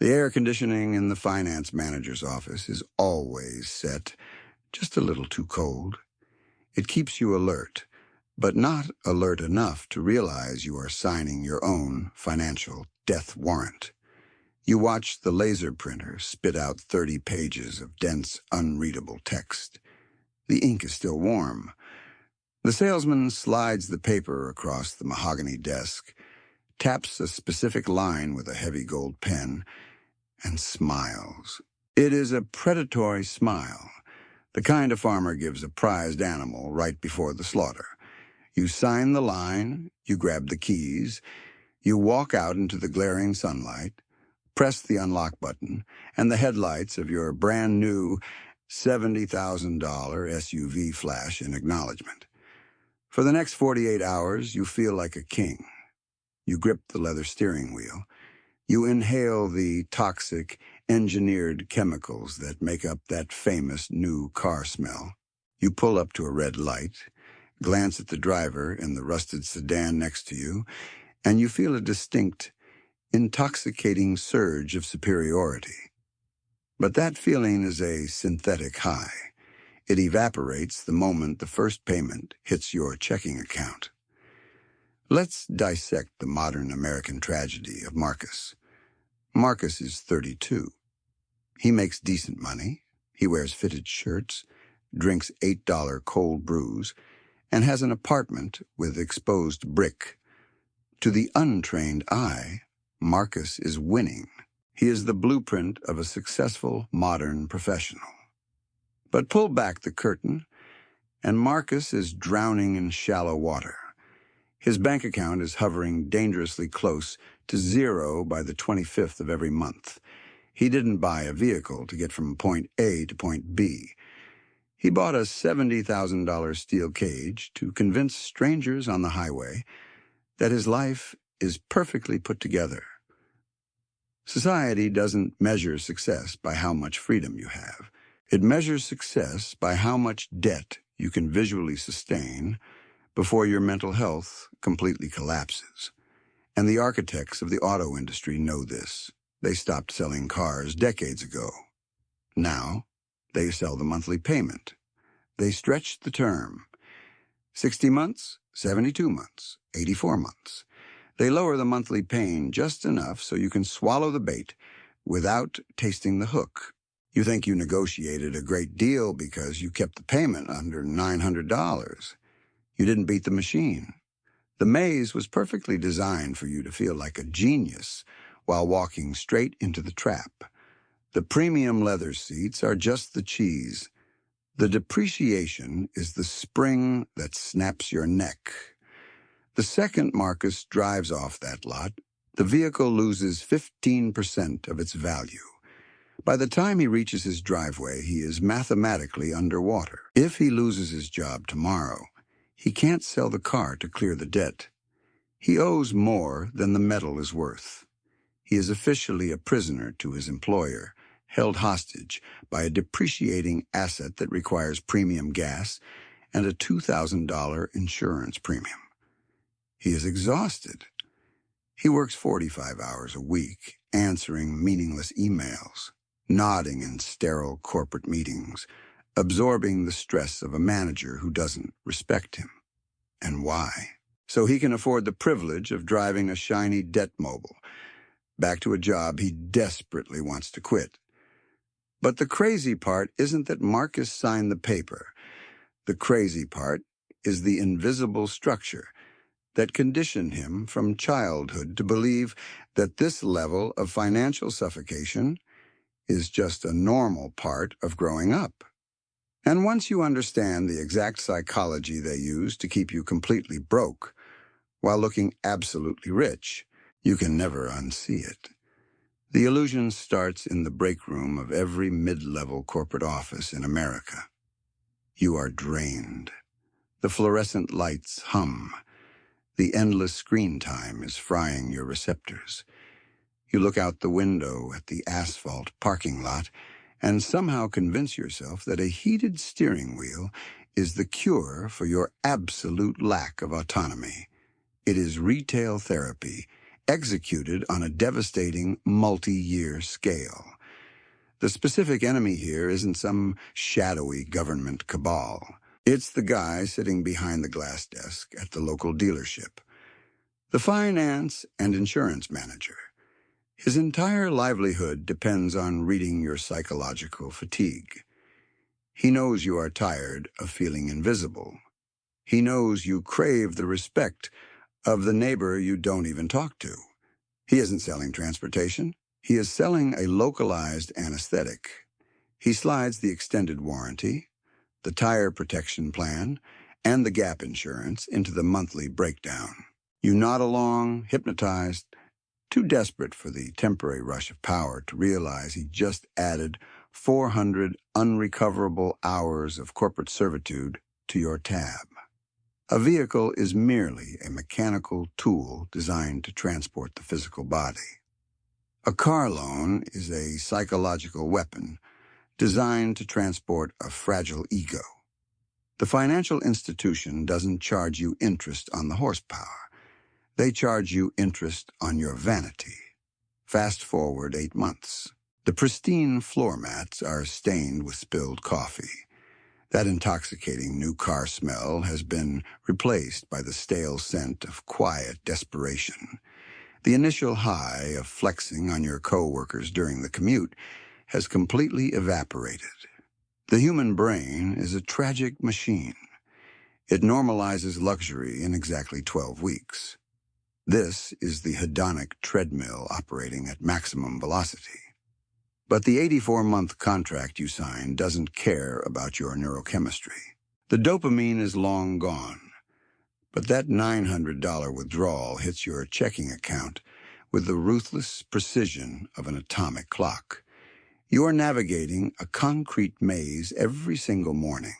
The air conditioning in the finance manager's office is always set just a little too cold. It keeps you alert, but not alert enough to realize you are signing your own financial death warrant. You watch the laser printer spit out 30 pages of dense, unreadable text. The ink is still warm. The salesman slides the paper across the mahogany desk, taps a specific line with a heavy gold pen, and smiles. It is a predatory smile, the kind a farmer gives a prized animal right before the slaughter. You sign the line, you grab the keys, you walk out into the glaring sunlight, press the unlock button, and the headlights of your brand new $70,000 SUV flash in acknowledgement. For the next 48 hours, you feel like a king. You grip the leather steering wheel. You inhale the toxic, engineered chemicals that make up that famous new car smell. You pull up to a red light, glance at the driver in the rusted sedan next to you, and you feel a distinct, intoxicating surge of superiority. But that feeling is a synthetic high. It evaporates the moment the first payment hits your checking account. Let's dissect the modern American tragedy of Marcus. Marcus is 32. He makes decent money, he wears fitted shirts, drinks $8 cold brews, and has an apartment with exposed brick. To the untrained eye, Marcus is winning. He is the blueprint of a successful modern professional. But pull back the curtain, and Marcus is drowning in shallow water. His bank account is hovering dangerously close to zero by the 25th of every month. He didn't buy a vehicle to get from point A to point B. He bought a $70,000 steel cage to convince strangers on the highway that his life is perfectly put together. Society doesn't measure success by how much freedom you have. It measures success by how much debt you can visually sustain before your mental health completely collapses. And the architects of the auto industry know this. They stopped selling cars decades ago. Now, they sell the monthly payment. They stretch the term. 60 months, 72 months, 84 months. They lower the monthly pain just enough so you can swallow the bait without tasting the hook. You think you negotiated a great deal because you kept the payment under $900. You didn't beat the machine. The maze was perfectly designed for you to feel like a genius while walking straight into the trap. The premium leather seats are just the cheese. The depreciation is the spring that snaps your neck. The second Marcus drives off that lot, the vehicle loses 15% of its value. By the time he reaches his driveway, he is mathematically underwater. If he loses his job tomorrow, he can't sell the car to clear the debt. He owes more than the metal is worth. He is officially a prisoner to his employer, held hostage by a depreciating asset that requires premium gas and a $2,000 insurance premium. He is exhausted. He works 45 hours a week, answering meaningless emails, nodding in sterile corporate meetings, absorbing the stress of a manager who doesn't respect him. And why? So he can afford the privilege of driving a shiny Detmobile back to a job he desperately wants to quit. But the crazy part isn't that Marcus signed the paper. The crazy part is the invisible structure that conditioned him from childhood to believe that this level of financial suffocation is just a normal part of growing up. And once you understand the exact psychology they use to keep you completely broke while looking absolutely rich, you can never unsee it. The illusion starts in the break room of every mid-level corporate office in America. You are drained. The fluorescent lights hum. The endless screen time is frying your receptors. You look out the window at the asphalt parking lot and somehow convince yourself that a heated steering wheel is the cure for your absolute lack of autonomy. It is retail therapy executed on a devastating multi-year scale. The specific enemy here isn't some shadowy government cabal. It's the guy sitting behind the glass desk at the local dealership, the finance and insurance manager. His entire livelihood depends on reading your psychological fatigue. He knows you are tired of feeling invisible. He knows you crave the respect of the neighbor you don't even talk to. He isn't selling transportation. He is selling a localized anesthetic. He slides the extended warranty, the tire protection plan, and the gap insurance into the monthly breakdown. You nod along, hypnotized, too desperate for the temporary rush of power to realize he just added 400 unrecoverable hours of corporate servitude to your tab. A vehicle is merely a mechanical tool designed to transport the physical body. A car loan is a psychological weapon designed to transport a fragile ego. The financial institution doesn't charge you interest on the horsepower. They charge you interest on your vanity. Fast forward 8 months. The pristine floor mats are stained with spilled coffee. That intoxicating new car smell has been replaced by the stale scent of quiet desperation. The initial high of flexing on your coworkers during the commute has completely evaporated. The human brain is a tragic machine. It normalizes luxury in exactly 12 weeks. This is the hedonic treadmill operating at maximum velocity. But the 84-month contract you signed doesn't care about your neurochemistry. The dopamine is long gone, but that $900 withdrawal hits your checking account with the ruthless precision of an atomic clock. You are navigating a concrete maze every single morning.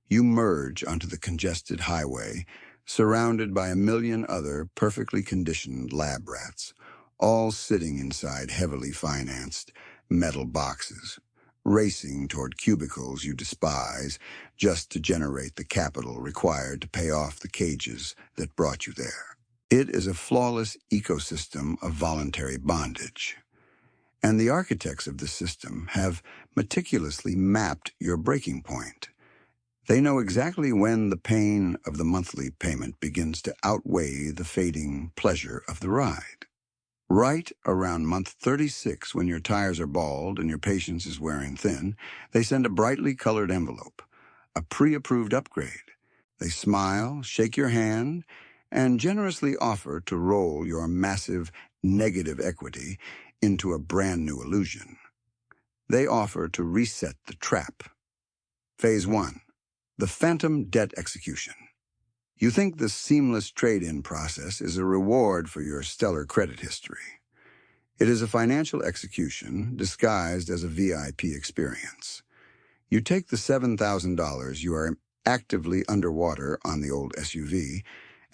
You merge onto the congested highway, surrounded by a million other perfectly conditioned lab rats, all sitting inside heavily financed metal boxes, racing toward cubicles you despise just to generate the capital required to pay off the cages that brought you there. It is a flawless ecosystem of voluntary bondage. And the architects of the system have meticulously mapped your breaking point. They know exactly when the pain of the monthly payment begins to outweigh the fading pleasure of the ride. Right around month 36, when your tires are bald and your patience is wearing thin, they send a brightly colored envelope, a pre-approved upgrade. They smile, shake your hand, and generously offer to roll your massive negative equity into a brand new illusion. They offer to reset the trap. Phase 1. The phantom debt execution. You think the seamless trade-in process is a reward for your stellar credit history. It is a financial execution disguised as a VIP experience. You take the $7,000 you are actively underwater on the old SUV,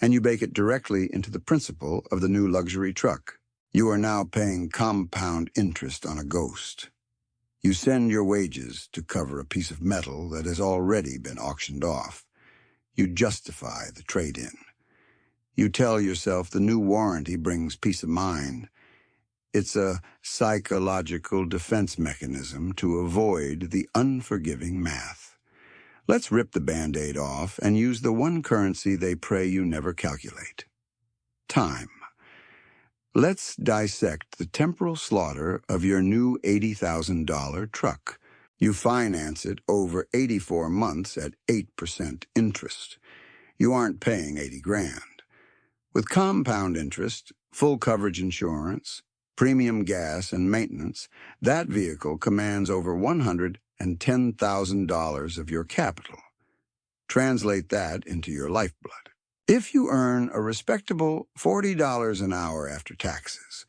and you bake it directly into the principal of the new luxury truck. You are now paying compound interest on a ghost. You send your wages to cover a piece of metal that has already been auctioned off. You justify the trade-in. You tell yourself the new warranty brings peace of mind. It's a psychological defense mechanism to avoid the unforgiving math. Let's rip the Band-Aid off and use the one currency they pray you never calculate: time. Let's dissect the temporal slaughter of your new $80,000 truck. You finance it over 84 months at 8% interest. You aren't paying 80 grand. With compound interest, full coverage insurance, premium gas, and maintenance, that vehicle commands over $110,000 of your capital. Translate that into your lifeblood. If you earn a respectable $40 an hour after taxes,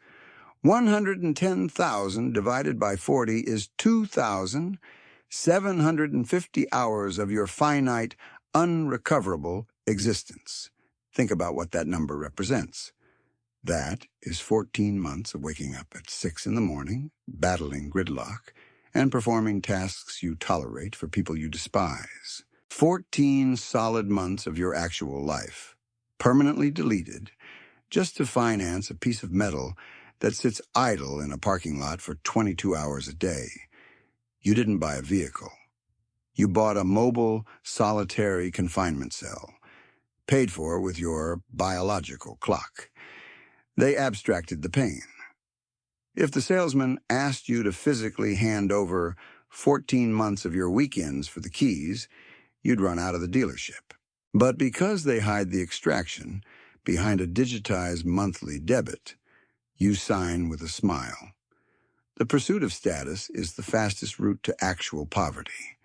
110,000 divided by 40 is 2,750 hours of your finite, unrecoverable existence. Think about what that number represents. That is 14 months of waking up at 6 in the morning, battling gridlock, and performing tasks you tolerate for people you despise. 14 solid months of your actual life, permanently deleted, just to finance a piece of metal that sits idle in a parking lot for 22 hours a day. You didn't buy a vehicle. You bought a mobile, solitary confinement cell, paid for with your biological clock. They abstracted the pain. If the salesman asked you to physically hand over 14 months of your weekends for the keys, you'd run out of the dealership. But because they hide the extraction behind a digitized monthly debit, you sign with a smile. The pursuit of status is the fastest route to actual poverty.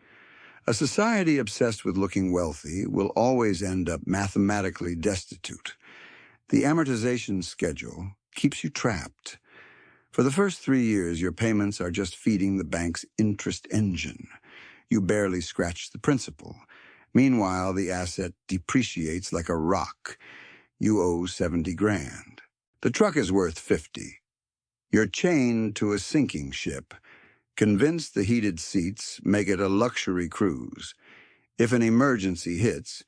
A society obsessed with looking wealthy will always end up mathematically destitute. The amortization schedule keeps you trapped. For the first 3 years, your payments are just feeding the bank's interest engine. You barely scratch the principal. Meanwhile, the asset depreciates like a rock. You owe 70 grand. The truck is worth 50. You're chained to a sinking ship, convinced the heated seats make it a luxury cruise. If an emergency hits,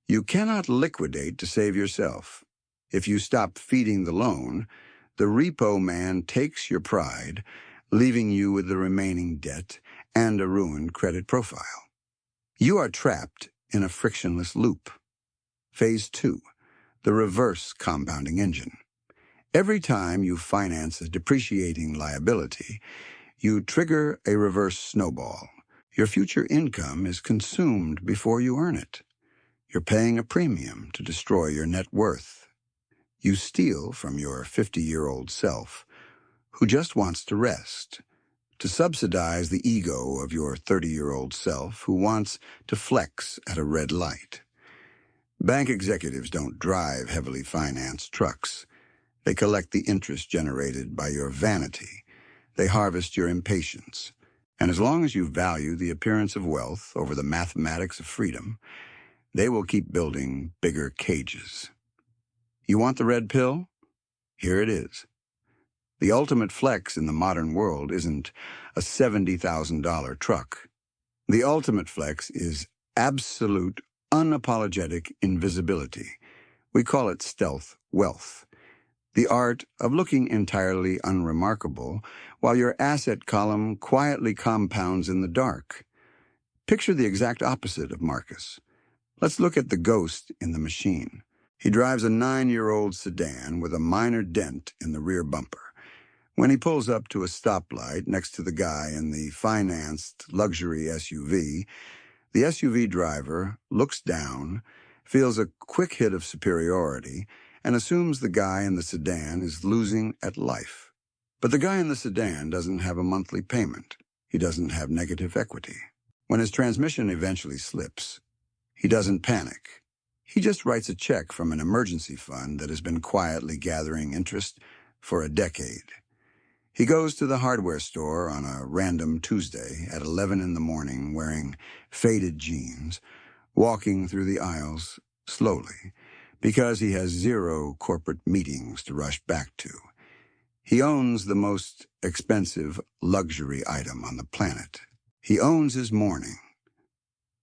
you cannot liquidate to save yourself. If you stop feeding the loan, the repo man takes your pride, leaving you with the remaining debt and a ruined credit profile. You are trapped in a frictionless loop. Phase 2, the reverse compounding engine. Every time you finance a depreciating liability, you trigger a reverse snowball. Your future income is consumed before you earn it. You're paying a premium to destroy your net worth. You steal from your 50-year-old self, who just wants to rest, to subsidize the ego of your 30-year-old self, who wants to flex at a red light. Bank executives don't drive heavily financed trucks. They collect the interest generated by your vanity. They harvest your impatience. And as long as you value the appearance of wealth over the mathematics of freedom, they will keep building bigger cages. You want the red pill? Here it is. The ultimate flex in the modern world isn't a $70,000 truck. The ultimate flex is absolute, unapologetic invisibility. We call it stealth wealth. The art of looking entirely unremarkable while your asset column quietly compounds in the dark. Picture the exact opposite of Marcus. Let's look at the ghost in the machine. He drives a 9-year-old sedan with a minor dent in the rear bumper. When he pulls up to a stoplight next to the guy in the financed luxury SUV, the SUV driver looks down, feels a quick hit of superiority, and assumes the guy in the sedan is losing at life. But the guy in the sedan doesn't have a monthly payment. He doesn't have negative equity. When his transmission eventually slips, he doesn't panic. He just writes a check from an emergency fund that has been quietly gathering interest for a decade. He goes to the hardware store on a random Tuesday at 11 in the morning wearing faded jeans, walking through the aisles slowly, because he has 0 corporate meetings to rush back to. He owns the most expensive luxury item on the planet. He owns his morning.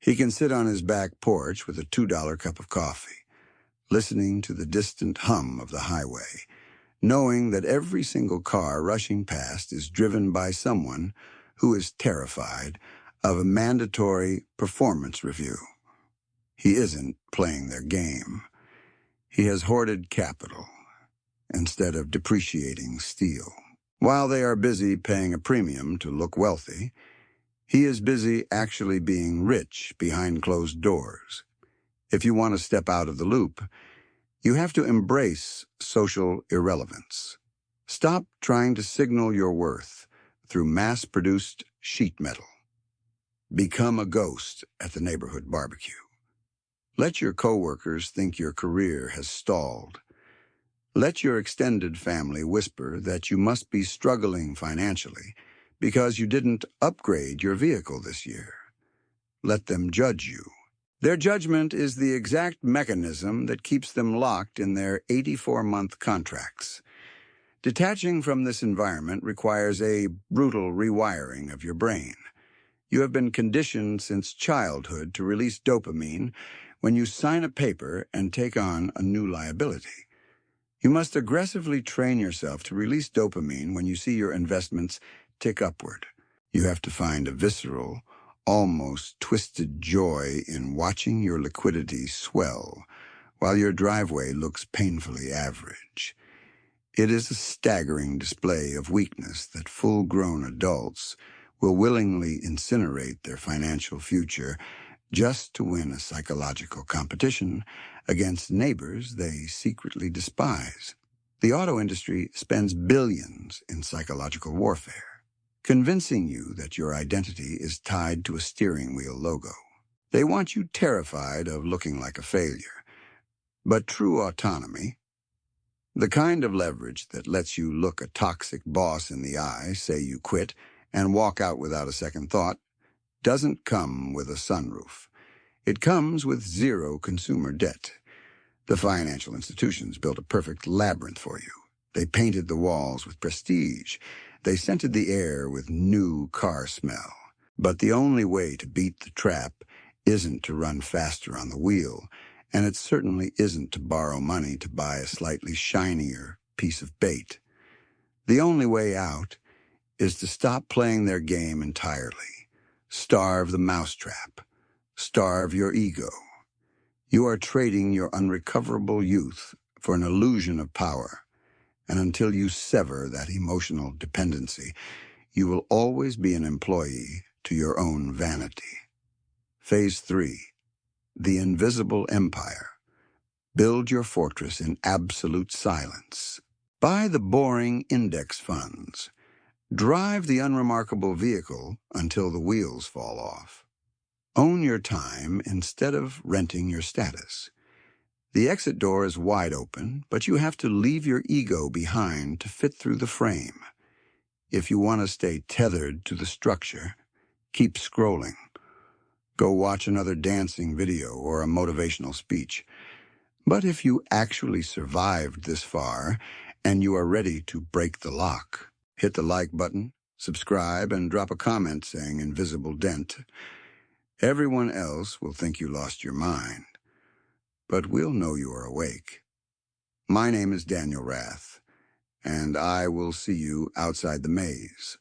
He can sit on his back porch with a $2 cup of coffee, listening to the distant hum of the highway, knowing that every single car rushing past is driven by someone who is terrified of a mandatory performance review. He isn't playing their game. He has hoarded capital instead of depreciating steel. While they are busy paying a premium to look wealthy, he is busy actually being rich behind closed doors. If you want to step out of the loop, you have to embrace social irrelevance. Stop trying to signal your worth through mass-produced sheet metal. Become a ghost at the neighborhood barbecue. Let your coworkers think your career has stalled. Let your extended family whisper that you must be struggling financially because you didn't upgrade your vehicle this year. Let them judge you. Their judgment is the exact mechanism that keeps them locked in their 84-month contracts. Detaching from this environment requires a brutal rewiring of your brain. You have been conditioned since childhood to release dopamine when you sign a paper and take on a new liability. You must aggressively train yourself to release dopamine when you see your investments tick upward. You have to find a visceral, almost twisted joy in watching your liquidity swell while your driveway looks painfully average. It is a staggering display of weakness that full-grown adults will willingly incinerate their financial future just to win a psychological competition against neighbors they secretly despise. The auto industry spends billions in psychological warfare, convincing you that your identity is tied to a steering wheel logo. They want you terrified of looking like a failure. But true autonomy, the kind of leverage that lets you look a toxic boss in the eye, say you quit, and walk out without a second thought, doesn't come with a sunroof. It comes with zero consumer debt. The financial institutions built a perfect labyrinth for you. They painted the walls with prestige. They scented the air with new car smell. But the only way to beat the trap isn't to run faster on the wheel, and it certainly isn't to borrow money to buy a slightly shinier piece of bait. The only way out is to stop playing their game entirely. Starve the mousetrap. Starve your ego. You are trading your unrecoverable youth for an illusion of power, and until you sever that emotional dependency, you will always be an employee to your own vanity. Phase 3. The Invisible Empire. Build your fortress in absolute silence. Buy the boring index funds. Drive the unremarkable vehicle until the wheels fall off. Own your time instead of renting your status. The exit door is wide open, but you have to leave your ego behind to fit through the frame. If you want to stay tethered to the structure, keep scrolling. Go watch another dancing video or a motivational speech. But if you actually survived this far and you are ready to break the lock, hit the like button, subscribe, and drop a comment saying Invisible Dent. Everyone else will think you lost your mind, but we'll know you are awake. My name is Daniel Rath, and I will see you outside the maze.